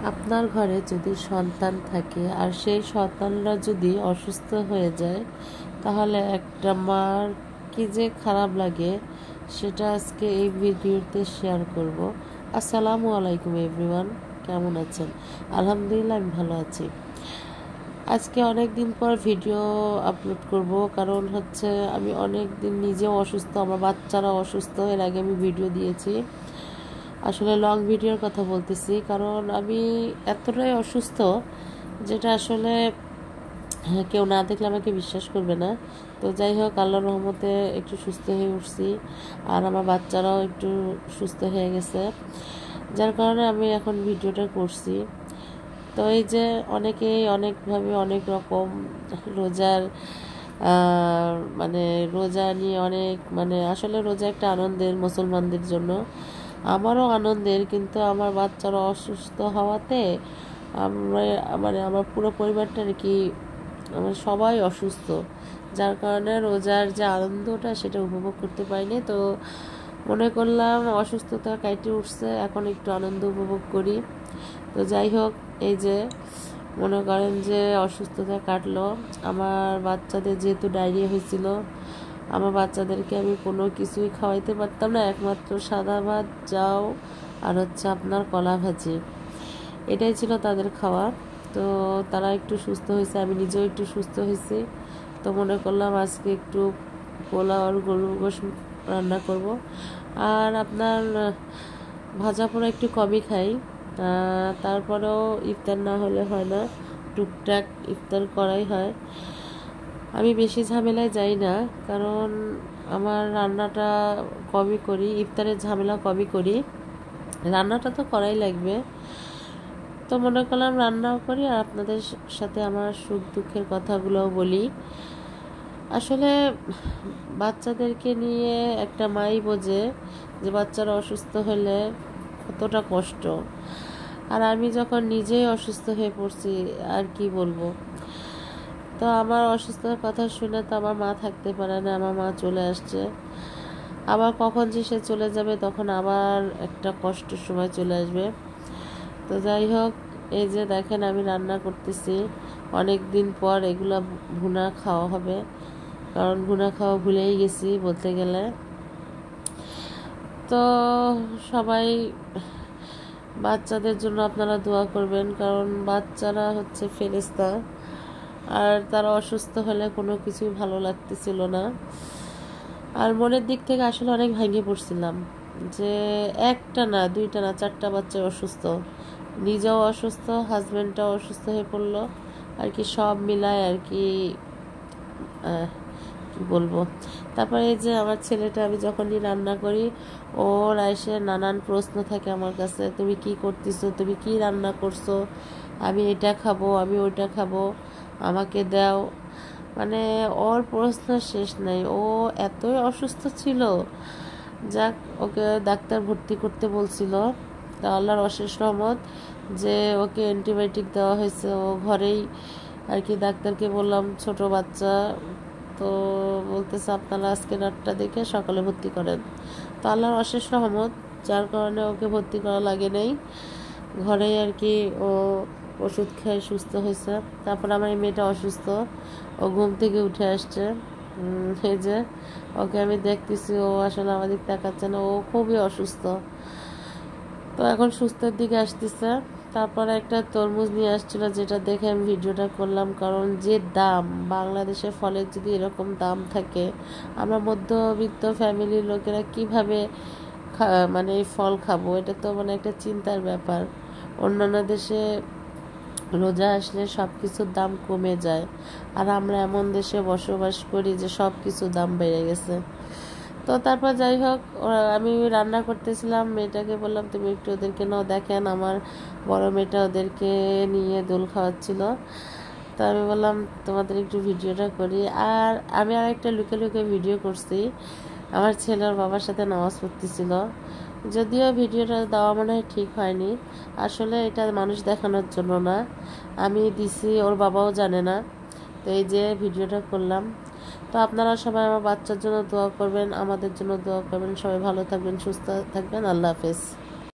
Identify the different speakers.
Speaker 1: আপনার ঘরে যদি সন্তান থাকে আর সেই সন্তানরা যদি অসুস্থ হয়ে যায়, তাহলে একটা মার কি যে খারাপ লাগে সেটা আজকে এই ভিডিওতে শেয়ার করব। আসসালামু আলাইকুম এভরিওয়ান, কেমন আছেন? আলহামদুলিল্লাহ, আমি ভালো আছি। আজকে অনেক দিন পর ভিডিও আপলোড করব, কারণ হচ্ছে আমি অনেক দিন নিজেও অসুস্থ, আমার বাচ্চারা অসুস্থ। এর আগে আমি ভিডিও দিয়েছি, আসলে লং ভিডিওর কথা বলতেছি, কারণ আমি এতটাই অসুস্থ যেটা আসলে কেউ না দেখলে আমাকে বিশ্বাস করবে না। তো যাই হোক, আল্লাহর রহমতে একটু সুস্থ হয়ে উঠছি, আর আমার বাচ্চারাও একটু সুস্থ হয়ে গেছে, যার কারণে আমি এখন ভিডিওটা করছি। তো এই যে অনেকেই অনেকভাবে অনেক রকম রোজার মানে রোজা নিয়ে অনেক আসলে রোজা একটা আনন্দের মুসলমানদের জন্য, আমারও আনন্দের, কিন্তু আমার বাচ্চারা অসুস্থ হওয়াতে আমরা আমার পুরো পরিবারটা আর কি সবাই অসুস্থ, যার কারণে রোজার যে আনন্দটা সেটা উপভোগ করতে পারিনি। তো মনে করলাম অসুস্থতা কাটিয়ে উঠছে, এখন একটু আনন্দ উপভোগ করি। তো যাই হোক, এই যে মনে করেন যে অসুস্থতা কাটলো, আমার বাচ্চাদের যেহেতু ডায়রিয়া হয়েছিল, আমার বাচ্চাদেরকে আমি কোনো কিছুই খাওয়াইতে পারতাম না, একমাত্র সাদা ভাত, যাও আর হচ্ছে আপনার কলা ভাজি, এটাই ছিল তাদের খাওয়া। তো তারা একটু সুস্থ হয়েছে, আমি নিজেও একটু সুস্থ হয়েছি। তো মনে করলাম আজকে একটু পোলাও আর গরুর গোশত রান্না করব। আর আপনার ভাজা পোড়া একটু কমই খাই, তারপরেও ইফতার না হলে হয় না, টুকটাক ইফতার করাই হয়। আমি বেশি ঝামেলায় যাই না, কারণ আমার রান্নাটা কমই করি, ইফতারের ঝামেলা কমই করি, রান্নাটা তো করাই লাগবে। তো মনে করলাম রান্নাও করি আর আপনাদের সাথে আমার সুখ দুঃখের কথাগুলোও বলি। আসলে বাচ্চাদেরকে নিয়ে একটা মাই বোঝে যে বাচ্চারা অসুস্থ হলে কতটা কষ্ট, আর আমি যখন নিজেই অসুস্থ হয়ে পড়ছি আর কি বলবো। তো আমার অসুস্থতার কথা শুনে তো আমার মা থাকতে পারে না, আমার মা চলে আসছে, আবার কখন যে সে চলে যাবে তখন আবার একটা কষ্টের সময় চলে আসবে। তো যাই হোক, এই যে দেখেন আমি রান্না করতেছি, অনেক দিন পর এগুলা ভুনা খাওয়া হবে, কারণ ভুনা খাওয়া ভুলেই গেছি বলতে গেলে। তো সবাই বাচ্চাদের জন্য আপনারা দোয়া করবেন, কারণ বাচ্চারা হচ্ছে ফেরেশতা, আর তারা অসুস্থ হলে কোনো কিছুই ভালো লাগতেছিল না। আর মনের দিক থেকে আসলে অনেক ভেঙে পড়ছিলাম যে একটা না, দুইটা না, চারটা বাচ্চা অসুস্থ, নিজেও অসুস্থ, হাজব্যান্ডটাও অসুস্থ হয়ে পড়লো আর কি, সব মিলায় আর কি কি বলবো। তারপরে এই যে আমার ছেলেটা, আমি যখনই রান্না করি ওর এসে নানান প্রশ্ন থাকে আমার কাছে, তুমি কি করতেছো, তুমি কি রান্না করছো, আমি এটা খাবো, আমি ওইটা খাবো, আমাকে দাও। ওর প্রশ্ন শেষ নাই, ও এতই অসুস্থ ছিল, যাক ওকে ডাক্তার ভর্তি করতে বলছিল। তা আল্লাহর অশেষ রহমত যে ওকে অ্যান্টিবায়োটিক দেওয়া হয়েছে, ও ঘরেই আর কি। ডাক্তারকে বললাম ছোট বাচ্চা, তো বলতেছে আপনারা আজকে রাতটা দেখে সকালে ভর্তি করেন। তো আল্লাহর অশেষ রহমত, যার কারণে ওকে ভর্তি করা লাগে নাই, ঘরেই আর কি ও ওষুধ খেয়ে সুস্থ হয়েছে। তারপর আমার এই মেয়েটা অসুস্থ, ও ঘুম থেকে উঠে আসছে, এই যে ওকে আমি দেখতেছি, ও আসলে আমাদের তাকাচ্ছে না, ও খুবই অসুস্থ। তো এখন সুস্থের দিকে আসতেছে। তারপরে একটা তরমুজ নিয়ে আসছিল, যেটা দেখে আমি ভিডিওটা করলাম, কারণ যে দাম বাংলাদেশে ফলের যদি এরকম দাম থাকে, আমরা মধ্যবিত্ত ফ্যামিলির লোকেরা কিভাবে এই ফল খাবো, এটা তো একটা চিন্তার ব্যাপার। অন্যান্য দেশে রোজা আসলে সব কিছুর দাম কমে যায়, আর আমরা এমন দেশে বসবাস করি যে সব কিছুর দাম বেড়ে গেছে। তো তারপর যাই হোক, আমি রান্না করতেছিলাম, মেয়েটাকে বললাম তুমি একটু ওদেরকে নাও। দেখেন আমার বড় মেয়েটা ওদেরকে নিয়ে দোল খাওয়াচ্ছিল। তো আমি বললাম তোমাদের একটু ভিডিওটা করি। আর আমি আরেকটা লুকে লুকে ভিডিও করছি, আমার ছেলের বাবার সাথে নামাজ পড়তেছিল, যদিও ভিডিওটা দেওয়া মনে হয় ঠিক হয়নি, আসলে এটা মানুষ দেখানোর জন্য না, আমি দিছি, ওর বাবাও জানে না। তো এই যে ভিডিওটা করলাম। তো আপনারা সবাই আমার বাচ্চার জন্য দোয়া করবেন, আমাদের জন্য দোয়া করবেন, সবাই ভালো থাকবেন, সুস্থ থাকবেন, আল্লাহ হাফেজ।